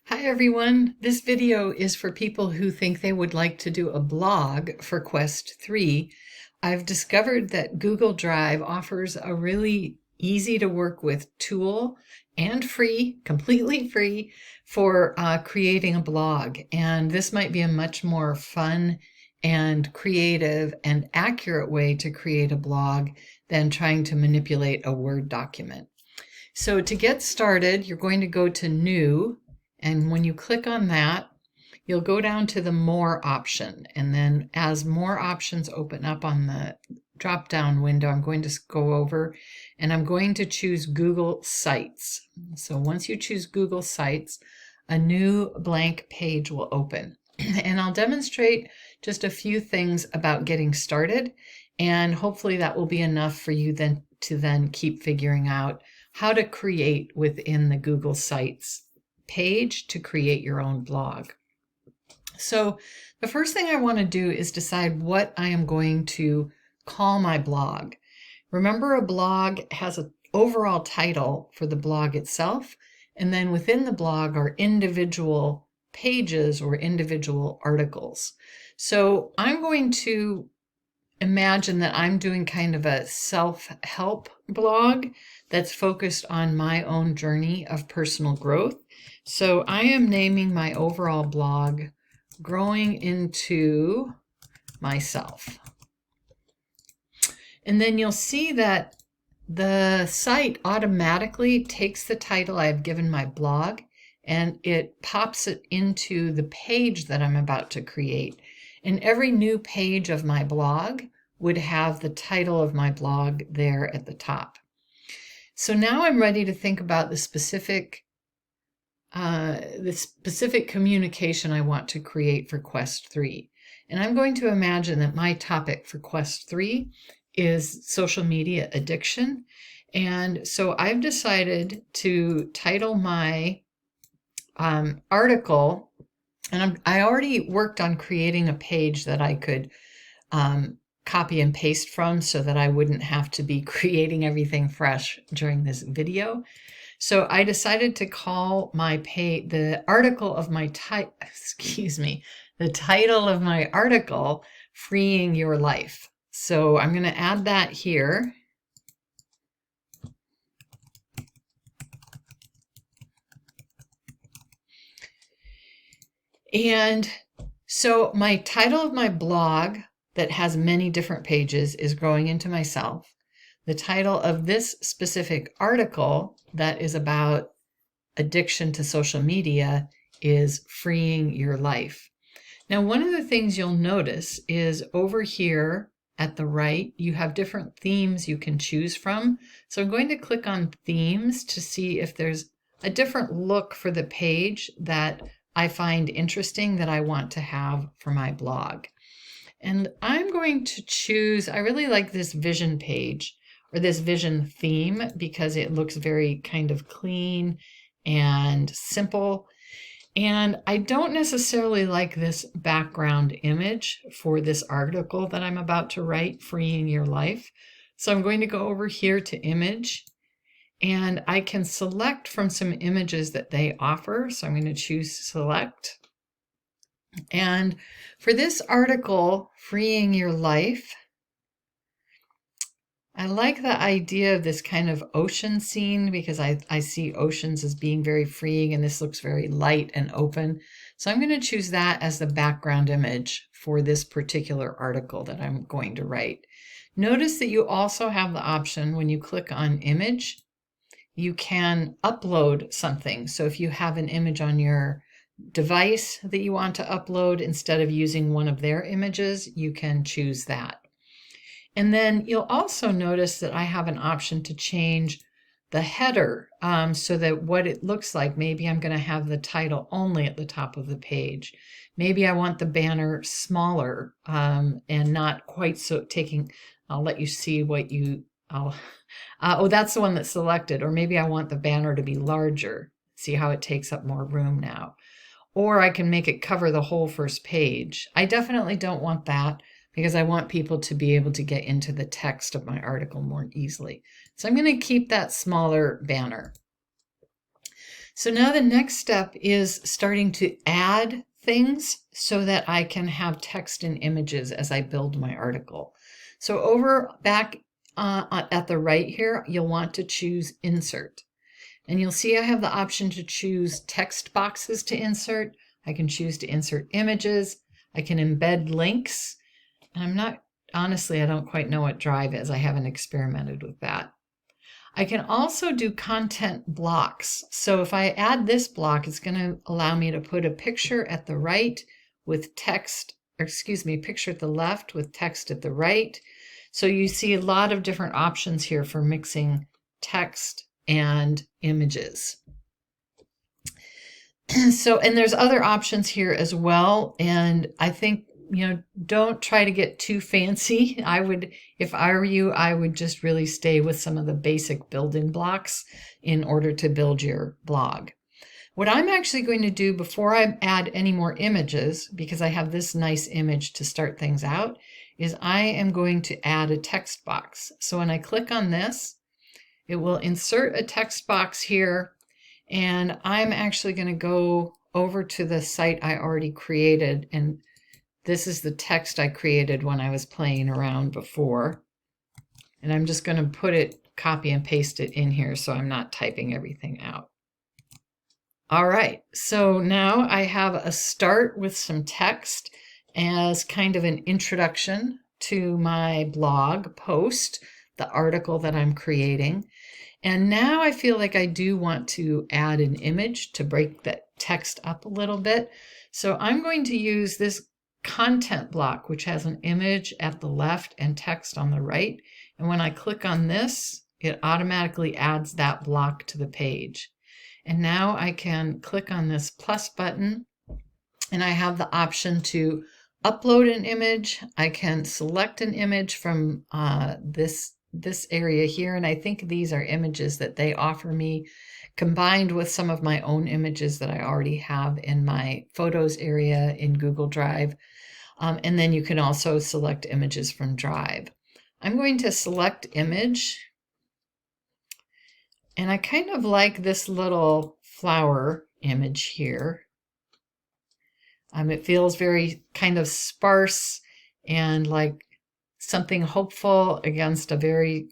Hi everyone. This video is for people who think they would like to do a blog for Quest 3. I've discovered that Google Drive offers a really easy to work with tool and free, completely free, for creating a blog. And this might be a much more fun and creative and accurate way to create a blog than trying to manipulate a Word document. So to get started, you're going to go to New. And when you click on that, you'll go down to the More option. And then as more options open up on the drop-down window, I'm going to go over and I'm going to choose Google Sites. So once you choose Google Sites, a new blank page will open. And I'll demonstrate just a few things about getting started. And hopefully that will be enough for you then to keep figuring out how to create within the Google Sites page to create your own blog. So the first thing I want to do is decide what I am going to call my blog. Remember, a blog has an overall title for the blog itself, and then within the blog are individual pages or individual articles. So I'm going to imagine that I'm doing kind of a self-help blog that's focused on my own journey of personal growth. So I am naming my overall blog Growing into Myself. And then you'll see that the site automatically takes the title I've given my blog and it pops it into the page that I'm about to create. And every new page of my blog would have the title of my blog there at the top. So now I'm ready to think about the specific communication I want to create for Quest 3. And I'm going to imagine that my topic for Quest 3 is social media addiction. And so I've decided to title my article, and I already worked on creating a page that I could copy and paste from so that I wouldn't have to be creating everything fresh during this video. So I decided to call my the title of my article, Freeing Your Life. So I'm going to add that here. And so my title of my blog that has many different pages is Growing into Myself. The title of this specific article that is about addiction to social media is Freeing Your Life. Now, one of the things you'll notice is over here at the right, you have different themes you can choose from. So I'm going to click on themes to see if there's a different look for the page that I find interesting that I want to have for my blog. And I'm going to choose, I really like this vision page or this vision theme because it looks very kind of clean and simple. And I don't necessarily like this background image for this article that I'm about to write, Freeing Your Life. So I'm going to go over here to image, and I can select from some images that they offer. So I'm going to choose select. And for this article, Freeing Your Life, I like the idea of this kind of ocean scene because I see oceans as being very freeing, and this looks very light and open. So I'm going to choose that as the background image for this particular article that I'm going to write. Notice that you also have the option when you click on image, you can upload something. So if you have an image on your device that you want to upload, instead of using one of their images, you can choose that. And then you'll also notice that I have an option to change the header so that what it looks like, maybe I'm going to have the title only at the top of the page. Maybe I want the banner smaller and not quite so taking, I'll let you see what you, oh, that's the one that's selected. Or maybe I want the banner to be larger. See how it takes up more room now. Or I can make it cover the whole first page. I definitely don't want that because I want people to be able to get into the text of my article more easily. So I'm going to keep that smaller banner. So now the next step is starting to add things so that I can have text and images as I build my article. So over back at the right here, you'll want to choose Insert. And you'll see I have the option to choose text boxes to insert. I can choose to insert images. I can embed links. And honestly, I don't quite know what Drive is. I haven't experimented with that. I can also do content blocks. So if I add this block, it's going to allow me to put a picture at the right with text, picture at the left with text at the right. So you see a lot of different options here for mixing text and images. And there's other options here as well. And I think, don't try to get too fancy. If I were you, I would just really stay with some of the basic building blocks in order to build your blog. What I'm actually going to do before I add any more images, because I have this nice image to start things out, is I am going to add a text box. So when I click on this, it will insert a text box here, and I'm actually going to go over to the site I already created, and this is the text I created when I was playing around before. And I'm just going to copy and paste it in here so I'm not typing everything out. All right, so now I have a start with some text as kind of an introduction to my blog post, the article that I'm creating. And now I feel like I do want to add an image to break that text up a little bit. So I'm going to use this content block, which has an image at the left and text on the right. And when I click on this, it automatically adds that block to the page. And now I can click on this plus button, and I have the option to upload an image. I can select an image from this area here, and I think these are images that they offer me combined with some of my own images that I already have in my photos area in Google Drive. And then you can also select images from Drive. I'm going to select image, and I kind of like this little flower image here. It feels very kind of sparse and like something hopeful against a very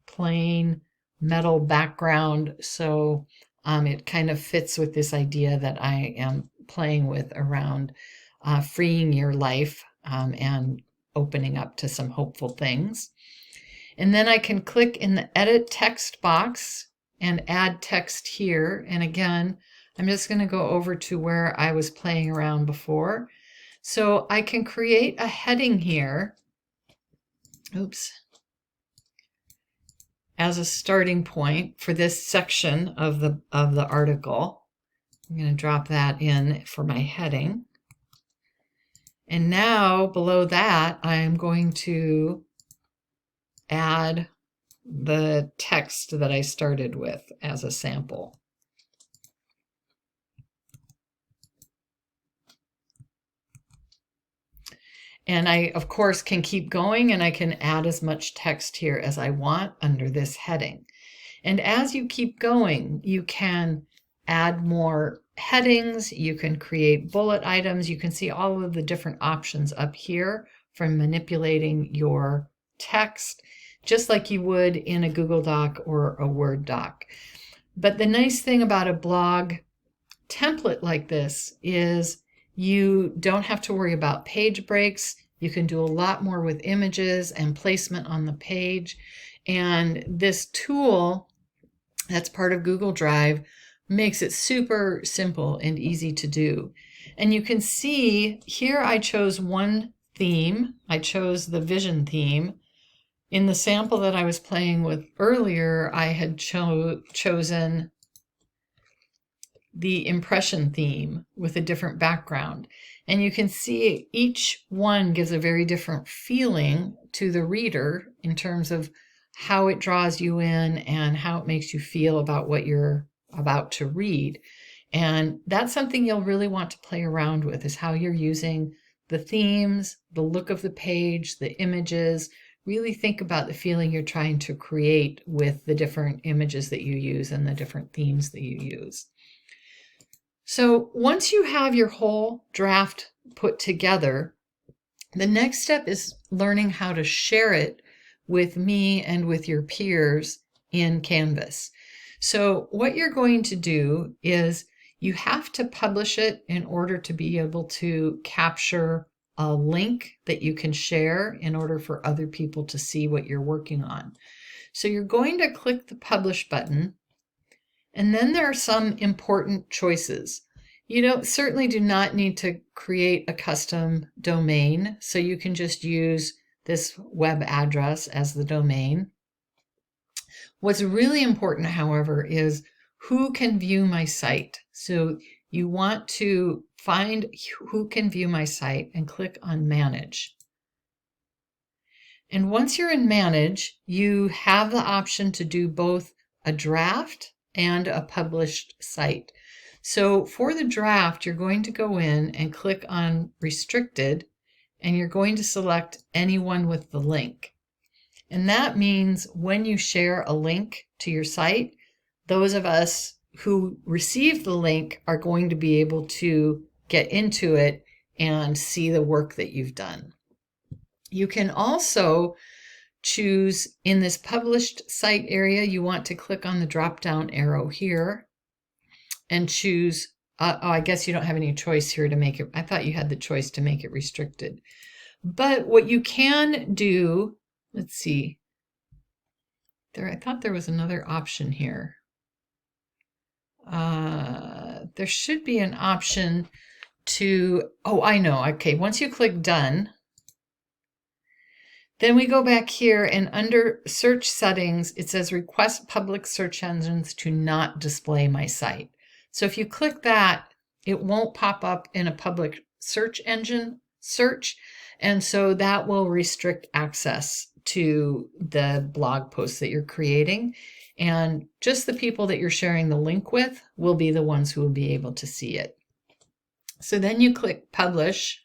plain metal background. So it kind of fits with this idea that I am playing with around freeing your life and opening up to some hopeful things. And then I can click in the edit text box and add text here. And again, I'm just going to go over to where I was playing around before. So I can create a heading here. Oops. As a starting point for this section of the article. I'm going to drop that in for my heading. And now below that, I'm going to add the text that I started with as a sample. And I, of course, can keep going, and I can add as much text here as I want under this heading. And as you keep going, you can add more headings, you can create bullet items, you can see all of the different options up here from manipulating your text, just like you would in a Google Doc or a Word doc. But the nice thing about a blog template like this is you don't have to worry about page breaks. You can do a lot more with images and placement on the page. And this tool that's part of Google Drive makes it super simple and easy to do. And you can see here I chose one theme. I chose the vision theme. In the sample that I was playing with earlier, I had chosen the impression theme with a different background. And you can see each one gives a very different feeling to the reader in terms of how it draws you in and how it makes you feel about what you're about to read. And that's something you'll really want to play around with, is how you're using the themes, the look of the page, the images. Really think about the feeling you're trying to create with the different images that you use and the different themes that you use. So once you have your whole draft put together, the next step is learning how to share it with me and with your peers in Canvas. So what you're going to do is you have to publish it in order to be able to capture a link that you can share in order for other people to see what you're working on. So you're going to click the Publish button, and then there are some important choices. You certainly do not need to create a custom domain, so you can just use this web address as the domain. What's really important, however, is who can view my site. So you want to find who can view my site and click on Manage. And once you're in Manage, you have the option to do both a draft and a published site. So for the draft, you're going to go in and click on Restricted, and you're going to select anyone with the link. And that means when you share a link to your site, those of us who receive the link are going to be able to get into it and see the work that you've done. You can also choose in this published site area, you want to click on the drop-down arrow here and choose, I guess you don't have any choice here to make it, I thought you had the choice to make it restricted. But what you can do, let's see, I thought there was another option here. There should be an option to, oh, I know, okay, once you click Done, then we go back here and under search settings, it says request public search engines to not display my site. So if you click that, it won't pop up in a public search engine search. And so that will restrict access to the blog posts that you're creating. And just the people that you're sharing the link with will be the ones who will be able to see it. So then you click Publish.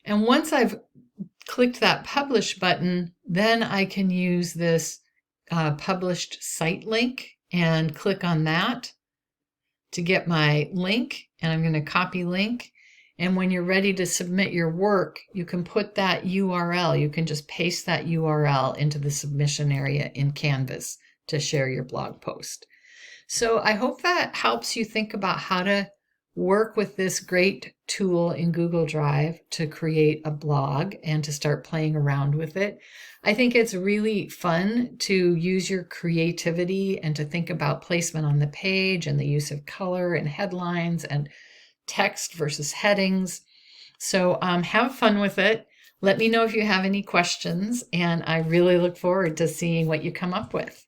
And once I've clicked that Publish button, then I can use this published site link and click on that to get my link. And I'm going to copy link. And when you're ready to submit your work, you can put that URL. You can just paste that URL into the submission area in Canvas to share your blog post. So I hope that helps you think about how to work with this great tool in Google Drive to create a blog and to start playing around with it. I think it's really fun to use your creativity and to think about placement on the page and the use of color and headlines and text versus headings. So have fun with it. Let me know if you have any questions, and I really look forward to seeing what you come up with.